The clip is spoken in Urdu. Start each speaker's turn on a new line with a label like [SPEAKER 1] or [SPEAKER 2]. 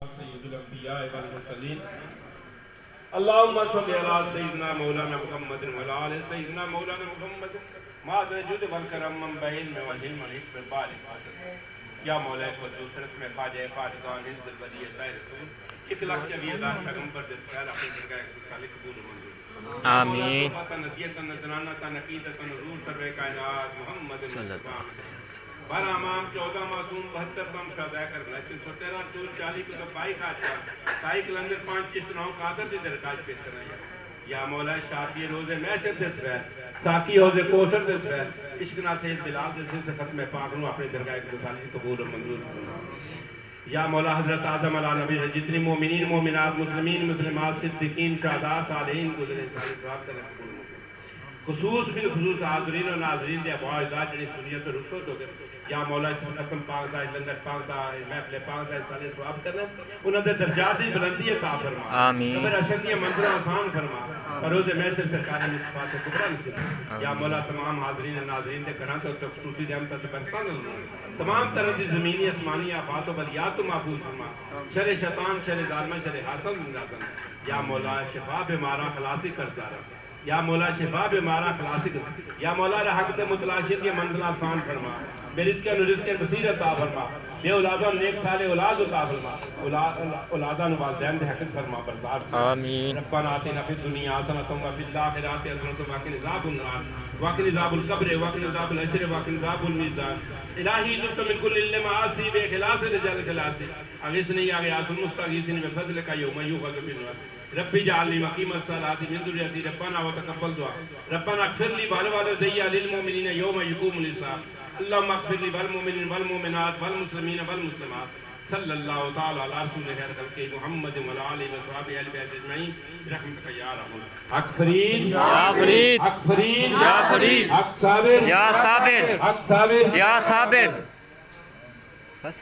[SPEAKER 1] سید الانبیاء والمرسلین اللهم صل على سيدنا مولانا محمد وعلى آل سيدنا مولانا محمد ما الجود والکرم من بین میں والحلم والحکم بالغ حاصل یا مولا قدوس رسم خواجہ فاتحان حزب الودیع طاہر رسول 1,24,000 پیغمبر دل خیال اپنی درگاہ خالق قبول منظور
[SPEAKER 2] آمین
[SPEAKER 1] نزیت نذرانہ نقیدت نظور سرور کائنات محمد مصطفیٰ بارہ امام 14 معصوم 72 بم شہداء کربلا 313 چور 40 کو بائی خاصہ تائی کلندر 5 چشتناؤں قادر دی درکاج پیش کرنا یا مولا شافی روز محشر دے سویر ساکی حوض کوثر دے سویر عشق ناصر بلال دے سے ختم پاک نو اپنے درگاہ کی قبول و منظور فرما یا مولا حضرت اعظم علی نبی جتنی مومنین مومنات مسلمین مسلمات صدیقین شہداء صالحین گزرے سارے ثواب کرے خصوص بالخصوص حاضرین و ناظرین دے ابواء ذات جنہیں سنیت و رخصت ہو گئے یا مولا ختم پاک دا لنگر پاک دا محفل پاک دا سالے ثواب کرنا انہوں نے درجات دی بلندی عطا فرما
[SPEAKER 2] آمین
[SPEAKER 1] قبر اشد منظر آسان فرما روز محشر سرکار مصطفیٰ سے کبرا نصیب یا مولا تمام حاضرین و ناظرین دے کران تو خصوصی دے ہم برکات تمام طرح دی زمینی اسمانی آفات و بلیات تو محفوظ فرما شر شیطان شر ظالمہ شر حاسد زندہ یا مولا شفا بیمارا خلاصی کرتا رہا یا مولا شفا بیمارا خلاصی کرتا یا مولا رحمت متلاشد یہ منزل آسان فرما بے رزق و رزق بصیرت عطا فرما بے اولادوں نیک سال اولاد عطا فرما اولادوں والدین دے حق فرما بردار
[SPEAKER 2] آمین
[SPEAKER 1] ربنا آتنا فی الدنیا حسنۃ وفی الآخرۃ حسنۃ وقنا عذاب النار وقنا عذاب القبر وقنا عذاب الحشر وقنا عذاب المیزان الہی تب من کل المعاصی باخلاص رجال خلاص اغثنی یا غیاث المستغیثین بفضلک یوم یؤخذ بالناس ربی جعلنی مقیم الصلاۃ من ذریتی ربنا وتقبل دعا ربنا اغفر لی ولوالدی للمؤمنین یوم یقوم الحساب اللهم اغفر لي والمؤمنين والمؤمنات والمسلمين والمسلمات صلى الله تعالى على رسول خير خلقه محمد وعلى اله وصحبه اجمعين برحمتك يا ارحم حق فرید
[SPEAKER 2] یا فرید
[SPEAKER 1] حق فرید
[SPEAKER 2] یا فرید
[SPEAKER 1] حق صابر
[SPEAKER 2] یا صابر
[SPEAKER 1] حق صابر
[SPEAKER 2] یا صابر بس